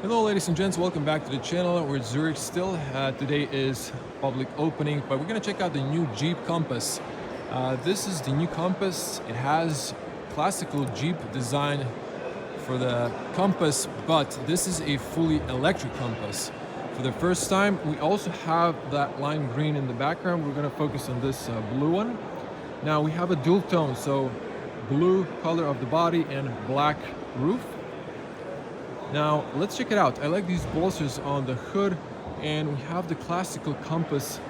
Hello ladies and gents, welcome back to the channel. We're at Zurich still. Today is public opening, but we're going to check out the new Jeep Compass. This is the new Compass. It has classical Jeep design for the Compass, but this is a fully electric Compass. For the first time, we also have that lime green in the background. We're going to focus on this blue one. Now we have a dual tone, so blue color of the body and black roof. Now let's check it out. I like these bolsters on the hood, and we have the classical Compass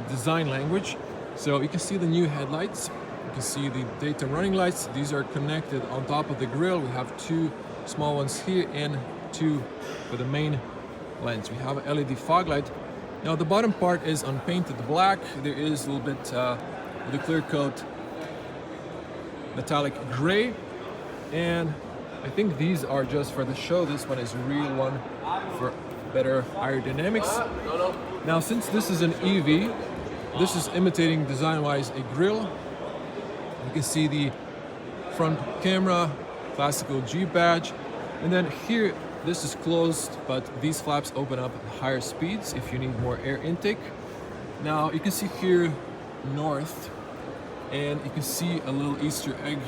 design language. So you can see the new headlights, you can see the daytime running lights. These are connected on top of the grille. We have two small ones here and two for the main lens. We have an LED fog light. Now the bottom part is unpainted black. There is a little bit with a clear coat metallic gray, and I think these are just for the show. This one is a real one for better aerodynamics. Now, since this is an EV, this is imitating design-wise a grille. You can see the front camera, classical Jeep badge. And then here, this is closed, but these flaps open up at higher speeds if you need more air intake. Now, you can see here north, and you can see a little Easter egg.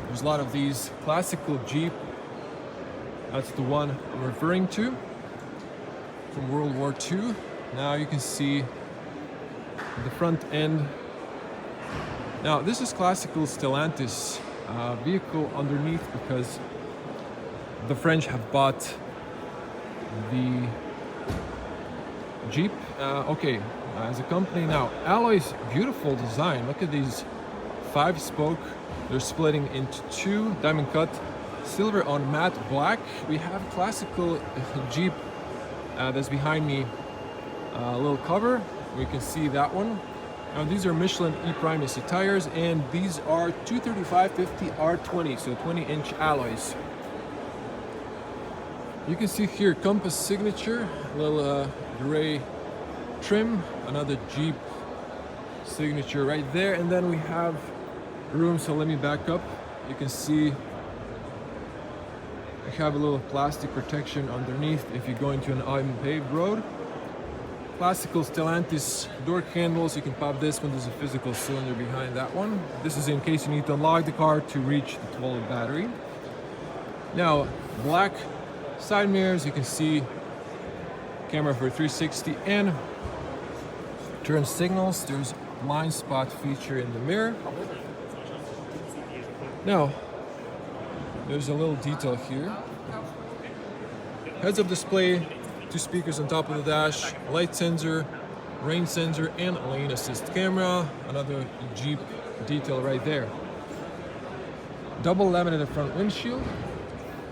There's a lot of these classical Jeep. That's the one I'm referring to from World War II. Now you can see the front end. Now this is classical Stellantis vehicle underneath, because the French have bought the Jeep. As a company now. Alloys, beautiful design. Look at these 5-spoke. They're splitting into two, diamond cut. Silver on matte black. We have classical Jeep that's behind me, a little cover. We can see that one. Now these are Michelin E-Primacy tires, and these are 235/50 R20, so 20-inch alloys. You can see here Compass signature, a little gray trim, another Jeep signature right there, and then we have room. So let me back up. You can see we have a little plastic protection underneath if you go into an unpaved road. Classical Stellantis door handles. You can pop this one. There's a physical cylinder behind that one. This is in case you need to unlock the car to reach the 12-volt battery. Now, black side mirrors. You can see camera for 360 and turn signals. There's blind spot feature in the mirror. Now, there's a little detail here. Heads-up display, 2 speakers on top of the dash, light sensor, rain sensor, and lane assist camera. Another Jeep detail right there. Double laminated front windshield.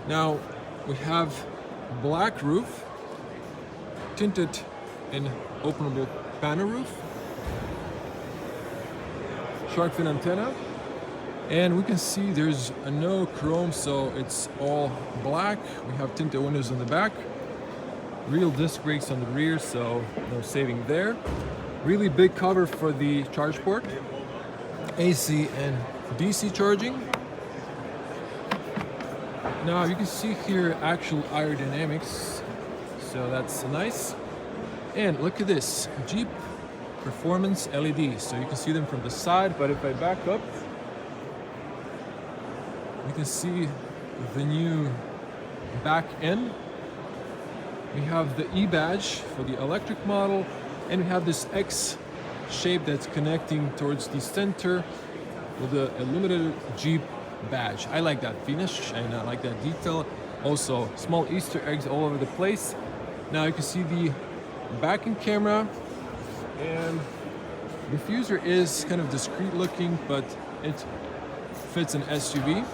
Now we have black roof, tinted and openable panel roof, shark fin antenna. And we can see there's no chrome, so it's all black. We have tinted windows on the back. Real disc brakes on the rear, so no saving there. Really big cover for the charge port. AC and DC charging. Now you can see here actual aerodynamics, so that's nice. And look at this, Jeep Performance LEDs. So you can see them from the side, but if I back up, you can see the new back end. We have the E badge for the electric model, and we have this X shape that's connecting towards the center with the illuminated Jeep badge. I like that finish and I like that detail. Also, small Easter eggs all over the place. Now you can see the backing camera, and the diffuser is kind of discreet looking, but it fits an SUV.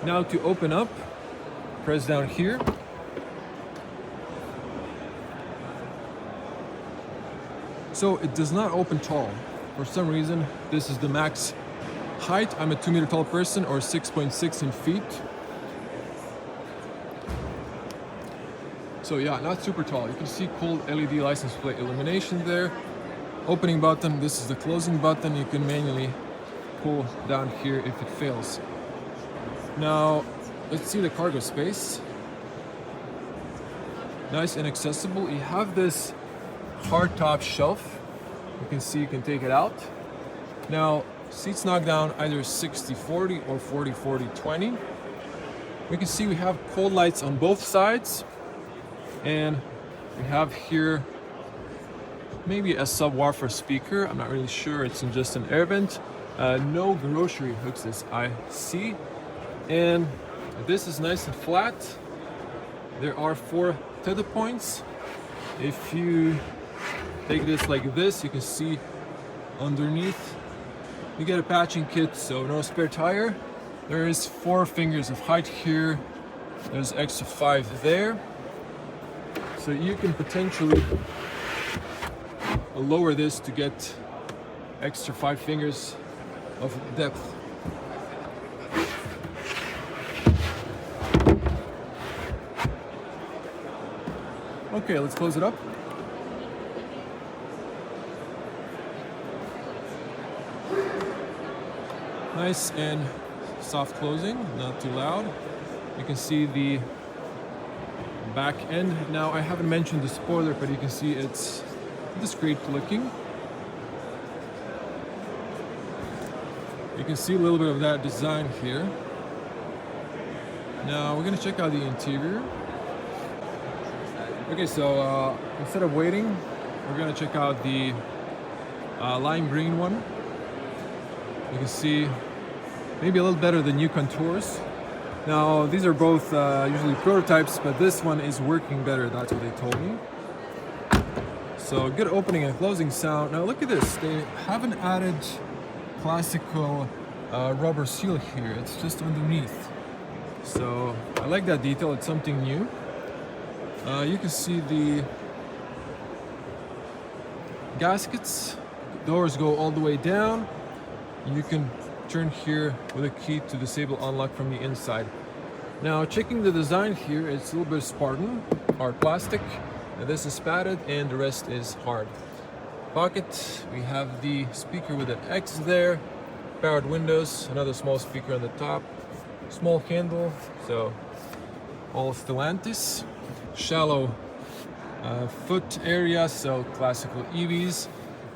Now to open up, press down here. So it does not open tall. For some reason, this is the max height. I'm a 2-meter tall person, or 6.6 in feet. So yeah, not super tall. You can see cool LED license plate illumination there. Opening button, this is the closing button. You can manually pull down here if it fails. Now, let's see the cargo space. nice and accessible. You have this hardtop shelf. You can see you can take it out. Now, seats knock down either 60/40 or 40/40/20. We can see we have cold lights on both sides, and we have here maybe a subwoofer speaker. I'm not really sure. It's just an air vent. No grocery hooks as I see, and this is nice and flat. There are 4 tether points. If you take this like this, you can see underneath you get a patching kit, so no spare tire. There is 4 fingers of height here. There's extra 5 there. So you can potentially lower this to get extra 5 fingers of depth. Okay, let's close it up. Nice and soft closing, not too loud. You can see the back end. Now, I haven't mentioned the spoiler, but you can see it's discreet looking. You can see a little bit of that design here. Now, we're gonna check out the interior. Okay, so instead of waiting, we're gonna check out the lime green one. You can see maybe a little better than new contours. Now, these are both usually prototypes, but this one is working better. That's what they told me. So good opening and closing sound. Now look at this. They haven't added classical rubber seal here. It's just underneath. So I like that detail. It's something new. You can see the gaskets. Doors go all the way down. You can turn here with a key to disable unlock from the inside. Now, checking the design here, it's a little bit Spartan, hard plastic. Now, this is padded and the rest is hard. Pocket, we have the speaker with an X there, powered windows, another small speaker on the top, small handle, so all Stellantis. Shallow foot area, so classical EVs.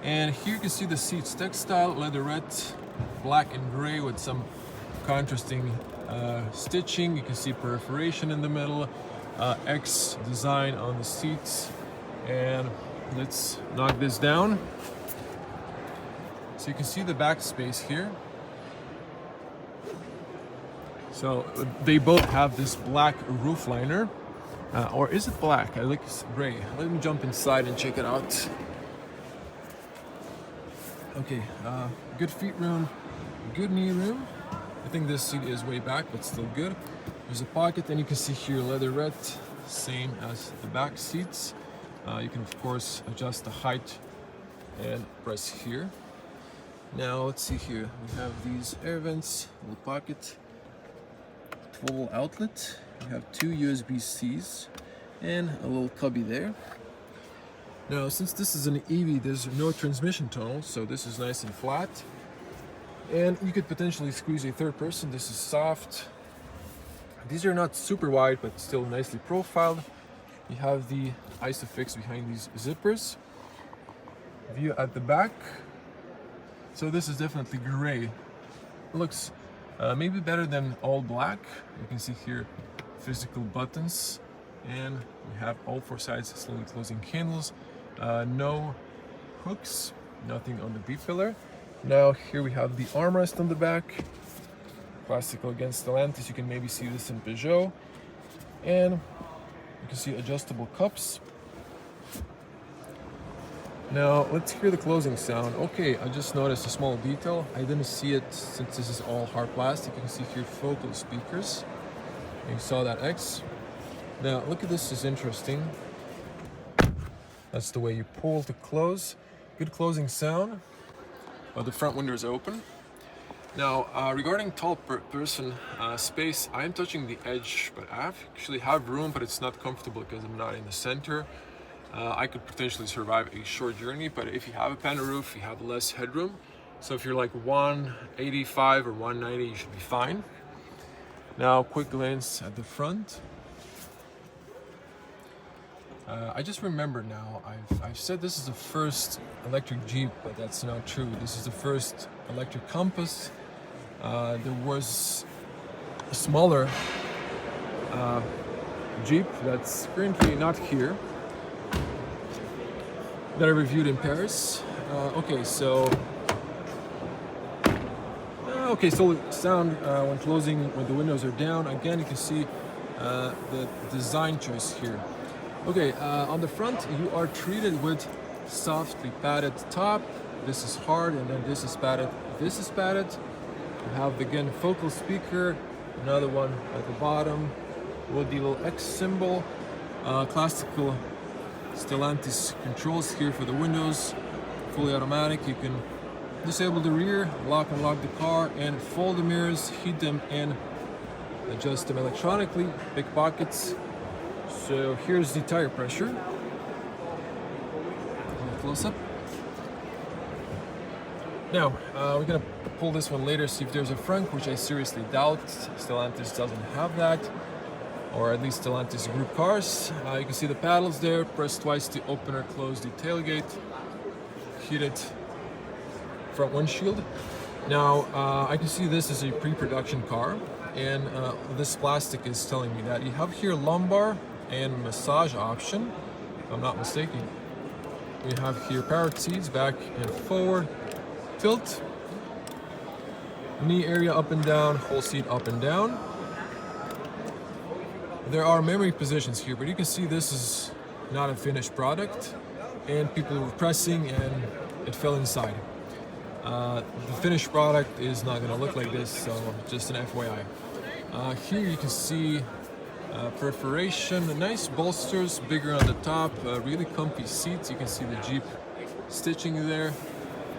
And here you can see the seats, textile, leatherette, black and gray with some contrasting stitching. You can see perforation in the middle, X design on the seats. And let's knock this down. So you can see the back space here. So they both have this black roof liner. Or is it black? I think it's gray. Let me jump inside and check it out. Okay, good feet room, good knee room. I think this seat is way back, but still good. There's a pocket, and you can see here leatherette, same as the back seats. You can of course adjust the height and press here. Now let's see here. We have these air vents, little pocket, 12 outlet. You have 2 USB-Cs and a little cubby there. Now, since this is an EV, there's no transmission tunnel, so this is nice and flat. And you could potentially squeeze a third person. This is soft. These are not super wide, but still nicely profiled. You have the ISOFIX behind these zippers. View at the back. So this is definitely gray. It looks maybe better than all black. You can see here physical buttons, and we have all 4 sides slowly closing handles. No hooks, nothing on the B-pillar. Now here we have the armrest on the back, classical against Stellantis. You can maybe see this in Peugeot, and you can see adjustable cups. Now let's hear the closing sound. Okay, I just noticed a small detail. I didn't see it since this is all hard plastic. You can see here focal speakers. You saw that X. Now look at this, is interesting. That's the way you pull to close. Good closing sound. The front window is open. Now, regarding tall person space, I am touching the edge, but I actually have room, but it's not comfortable because I'm not in the center. I could potentially survive a short journey, but if you have a panel roof, you have less headroom. So if you're like 185 or 190, you should be fine. Now, quick glance at the front. I just remember now, I've said this is the first electric Jeep, but that's not true. This is the first electric Compass. There was a smaller Jeep that's currently not here that I reviewed in Paris. Okay, so solid sound when closing, when the windows are down. Again, you can see the design choice here. Okay, on the front you are treated with softly padded top. This is hard, and then this is padded. This is padded. You have again focal speaker, another one at the bottom with the little X symbol. Classical Stellantis controls here for the windows, fully automatic. You can disable the rear, lock and lock the car, and fold the mirrors, heat them, and adjust them electronically. Big pockets. So here's the tire pressure. Close up. Now we're gonna pull this one later, see if there's a frunk, which I seriously doubt. Stellantis doesn't have that, or at least Stellantis group cars. You can see the paddles there. Press twice to open or close the tailgate. Heated front windshield. Now I can see this is a pre-production car, and this plastic is telling me that you have here lumbar and massage option, if I'm not mistaken. We have here powered seats, back and forward, tilt, knee area up and down, whole seat up and down. There are memory positions here, but you can see this is not a finished product, and people were pressing and it fell inside. The finished product is not going to look like this, so just an FYI. Here you can see perforation, nice bolsters, bigger on the top, really comfy seats. You can see the Jeep stitching there,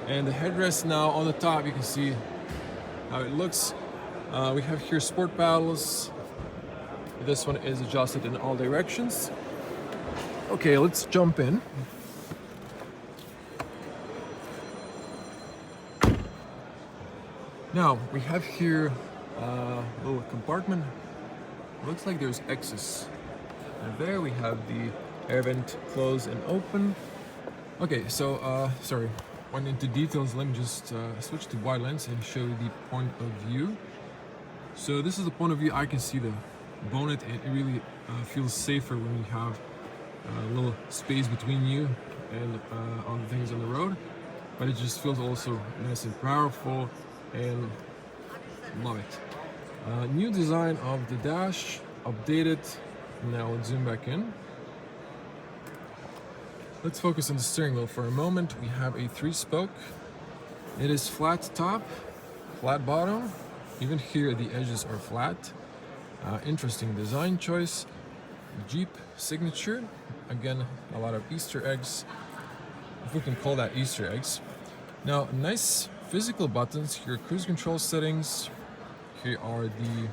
and the headrest now on the top. You can see how it looks. We have here sport paddles. This one is adjusted in all directions. Okay, let's jump in. Now we have here a little compartment. Looks like there's X's. And there we have the air vent close and open. Okay, so sorry, went into details. Let me just switch to wide lens and show you the point of view. So this is the point of view. I can see the bonnet, and it really feels safer when you have a little space between you and on things on the road. But it just feels also nice and powerful, and love it. New design of the dash, updated. Now let's zoom back in. Let's focus on the steering wheel for a moment. We have a 3-spoke. It is flat top, flat bottom. Even here the edges are flat. Interesting design choice. Jeep signature. Again, a lot of Easter eggs, if we can call that Easter eggs. Now, nice physical buttons here. Cruise control settings. Here are the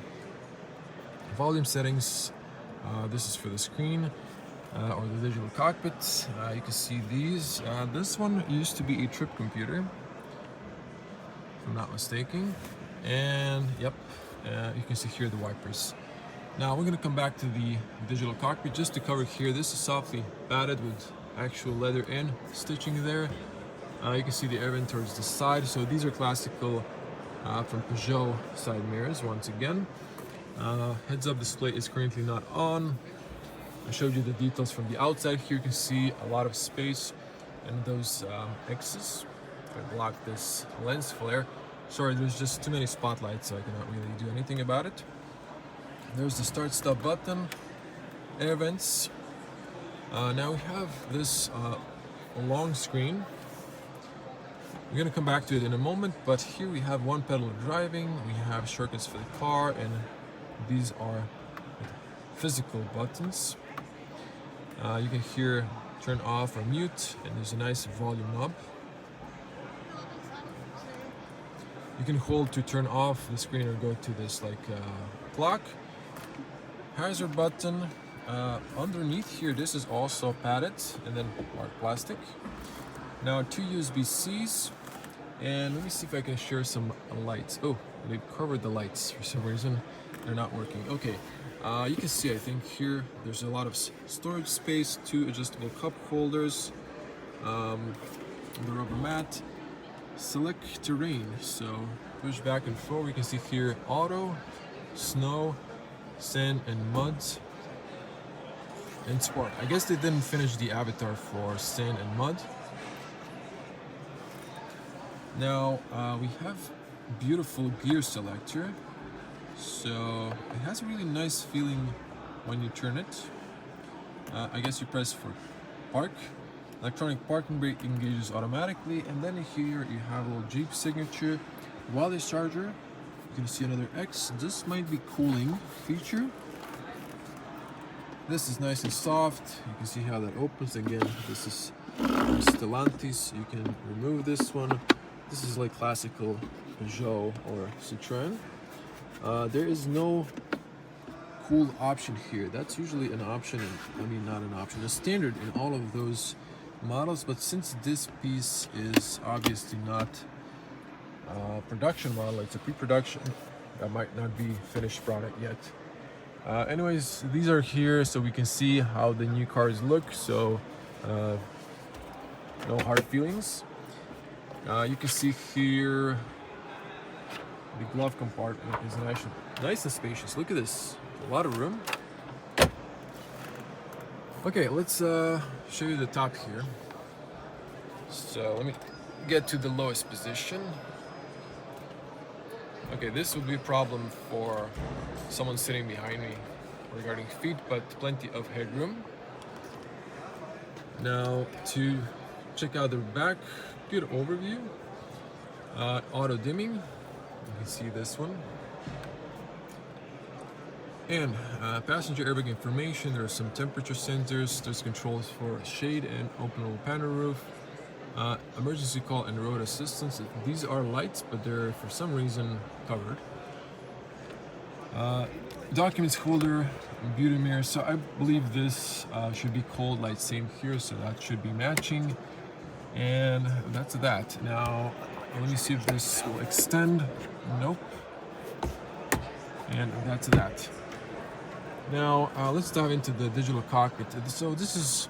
volume settings. This is for the screen or the digital cockpit. You can see these. This one used to be a trip computer, if I'm not mistaken. And yep, you can see here the wipers. Now we're going to come back to the digital cockpit just to cover here. This is softly padded with actual leather and stitching there. You can see the air vent towards the side. So these are classical from Peugeot side mirrors once again. Heads-up display is currently not on. I showed you the details from the outside. Here you can see a lot of space and those X's. If I block this lens flare, sorry, there's just too many spotlights, so I cannot really do anything about it. There's the start-stop button, air vents. Now we have this long screen. We're gonna come back to it in a moment, but here we have one pedal driving. We have shortcuts for the car, and these are physical buttons. You can hear turn off or mute, and there's a nice volume knob. You can hold to turn off the screen or go to this like clock. Hazard button. Underneath here, this is also padded and then hard plastic. Now 2 USB-Cs, and let me see if I can share some lights. Oh, they covered the lights for some reason. They're not working. Okay, You can see, I think here there's a lot of storage space, 2 adjustable cup holders, the rubber mat, select terrain, so push back and forward. You can see here auto, snow, sand and muds, and sport. I guess they didn't finish the avatar for sand and mud. Now we have beautiful gear selector, so it has a really nice feeling when you turn it. I guess you press for park. Electronic parking brake engages automatically, and then here you have a little Jeep signature, wireless charger. You can see another X. This might be cooling feature. This is nice and soft. You can see how that opens. Again, this is Stellantis. You can remove this one. This is like classical Peugeot or Citroën. There is no cool option here. That's usually an option, not an option, a standard in all of those models, but since this piece is obviously not a production model, it's a pre-production, that might not be finished product yet. Anyways, these are here so we can see how the new cars look, so no hard feelings. You can see here the glove compartment is nice and spacious. Look at this, a lot of room. Okay, let's show you the top here. So let me get to the lowest position. Okay, this would be a problem for someone sitting behind me regarding feet, but plenty of headroom. Now to check out the back, good overview. Auto dimming, you can see this one. And passenger airbag information, there are some temperature sensors, there's controls for shade and openable panel roof, emergency call and road assistance. These are lights, but they're for some reason covered. Documents holder, beauty mirror, so I believe this should be cold light, same here, so that should be matching. And that's that. Now, let me see if this will extend. Nope. And that's that. Now, let's dive into the digital cockpit. So this is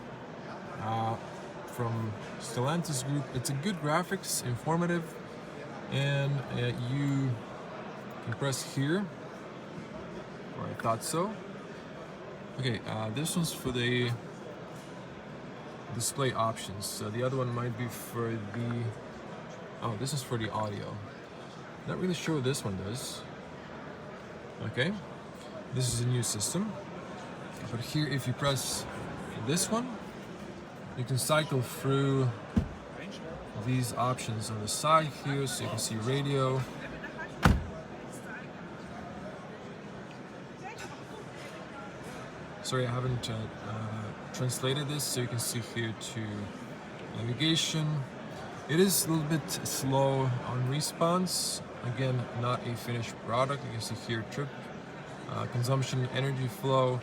from Stellantis Group. It's a good graphics, informative, and you can press here, or I thought so. Okay, this one's for the display options. So the other one might be for this is for the audio. Not really sure what this one does. Okay. This is a new system, but here if you press this one, you can cycle through these options on the side here, so you can see radio, sorry I haven't translated this, so you can see here to navigation. It is a little bit slow on response, again not a finished product. You can see here trip consumption, energy flow,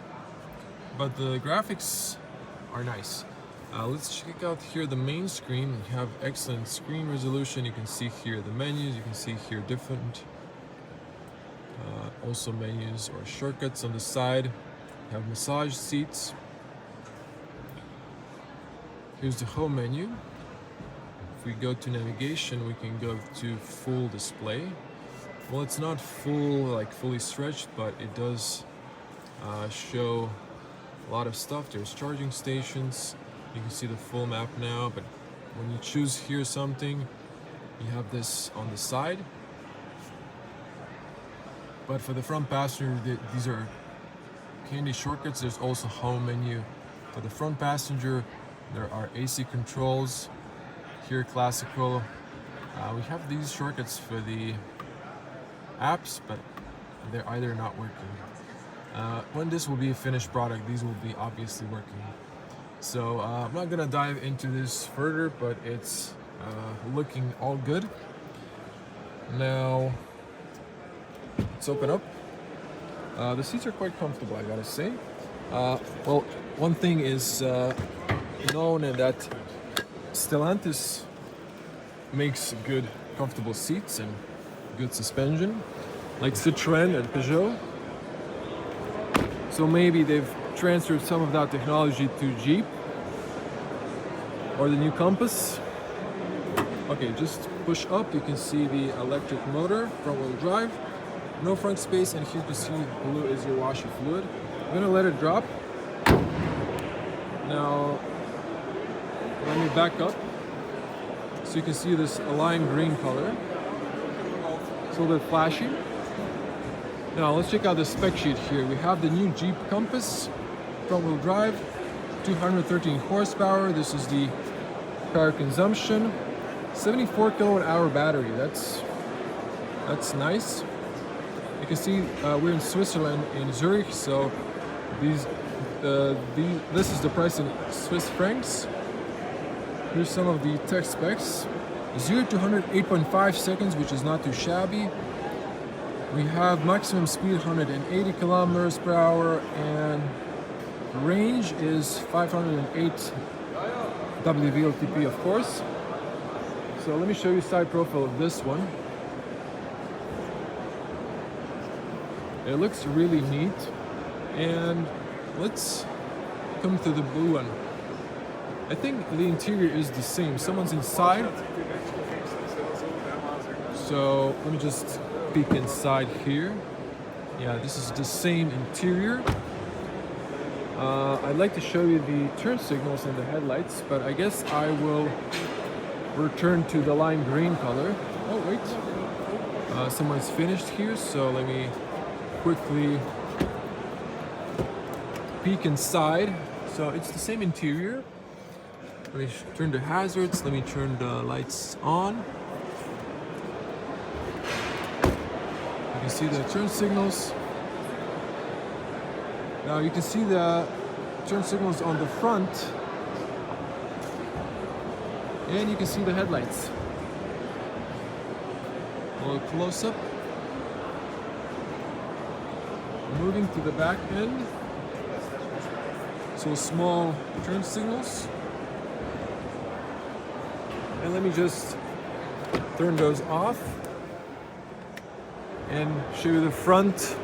but the graphics are nice. Let's check out here the main screen. You have excellent screen resolution. You can see here the menus. You can see here different also menus or shortcuts on the side. You have massage seats. Here's the home menu. If we go to navigation, we can go to full display. Well, it's not fully stretched, but it does show a lot of stuff. There's charging stations. You can see the full map now, but when you choose here something, you have this on the side. But for the front passenger, these are handy shortcuts. There's also home menu. For the front passenger, there are AC controls. Here, classical. We have these shortcuts for the apps, but they're either not working. When this will be a finished product, these will be obviously working. So I'm not gonna dive into this further, but it's looking all good. Now let's open up. The seats are quite comfortable, I gotta say. Well, one thing is known that Stellantis makes good, comfortable seats and good suspension, like Citroën and Peugeot. So maybe they've transferred some of that technology to Jeep or the new Compass. Okay, just push up, you can see the electric motor, front wheel drive, no front space, and here you can see blue is your washer fluid. I'm gonna let it drop. Now, let me back up. So you can see this lime green color. It's a little bit flashy. Now let's check out the spec sheet here. We have the new Jeep Compass, front wheel drive, 213 horsepower. This is the power consumption. 74 kilowatt hour battery. That's nice. You can see we're in Switzerland, in Zurich, so this is the price in Swiss francs. Here's some of the tech specs. 0 to 100, 8.5 seconds, which is not too shabby. We have maximum speed 180 kilometers per hour, and range is 508 WLTP, of course. So let me show you side profile of this one. It looks really neat. And let's come to the blue one. I think the interior is the same. Someone's inside. So let me just peek inside here. Yeah, this is the same interior. I'd like to show you the turn signals and the headlights, but I guess I will return to the lime green color. Oh wait, someone's finished here, so let me quickly peek inside. So it's the same interior. Let me turn the hazards, let me turn the lights on. You can see the turn signals. Now you can see the turn signals on the front, and you can see the headlights. A little close up. Moving to the back end. So small turn signals. And let me just turn those off and show you the front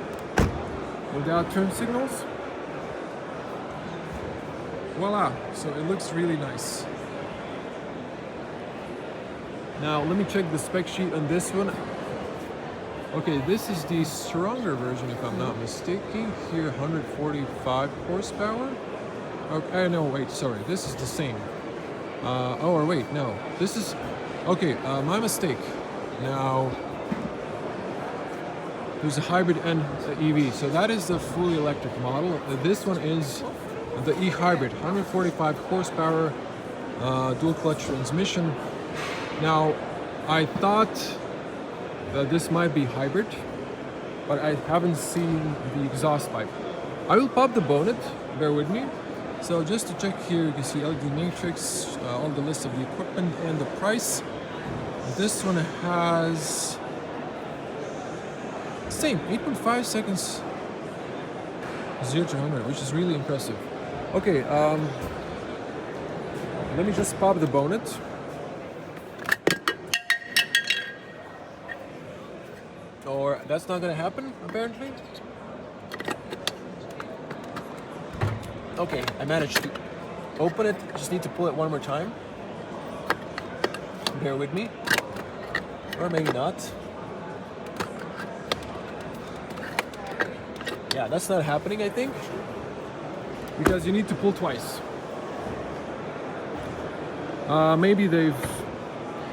without turn signals. Voila, so it looks really nice. Now let me check the spec sheet on this one. Okay, this is the stronger version if I'm not mistaken. Here 145 horsepower. Okay, no, wait, sorry, this is the same. Or wait, no, this is, okay, my mistake. Now, there's a hybrid and EV, so that is the fully electric model. This one is the e-hybrid, 145 horsepower, dual clutch transmission. Now, I thought that this might be hybrid, but I haven't seen the exhaust pipe. I will pop the bonnet, bear with me. So just to check here, you can see LED matrix, all the list of the equipment and the price. This one has same 8.5 seconds 0 to 100, which is really impressive. Okay, let me just pop the bonnet. Or that's not gonna happen, apparently. Okay, I managed to open it. Just need to pull it one more time. Bear with me. Or maybe not. Yeah, that's not happening, I think. Because you need to pull twice. Maybe they've,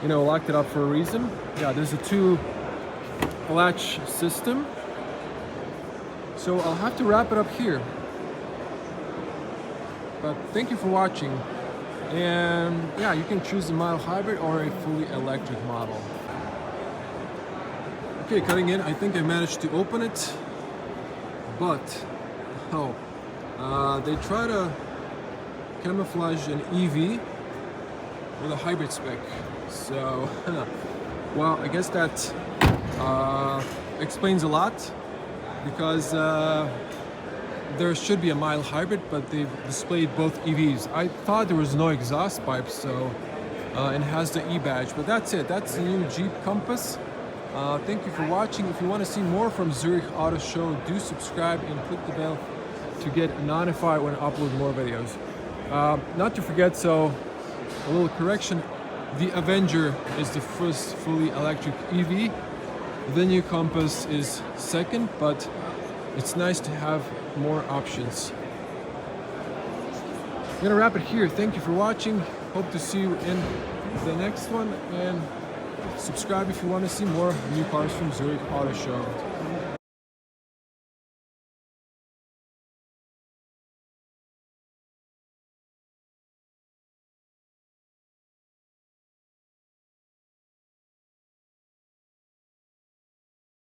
locked it up for a reason. Yeah, there's a 2 latch system. So I'll have to wrap it up here. But thank you for watching. And yeah, you can choose a mild hybrid or a fully electric model. Okay, cutting in, I think I managed to open it. But, they try to camouflage an EV with a hybrid spec. So, well, I guess that explains a lot, because there should be a mild hybrid, but they've displayed both EVs. I thought there was no exhaust pipe, so and has the E badge, but that's it. That's the new Jeep Compass. Thank you for watching. If you want to see more from Zurich Auto Show, do subscribe and click the bell to get notified when I upload more videos. Not to forget, so a little correction, the Avenger is the first fully electric EV. The new Compass is second, but it's nice to have more options. I'm gonna wrap it here. Thank you for watching. Hope to see you in the next one, and subscribe if you want to see more new cars from Zurich Auto Show.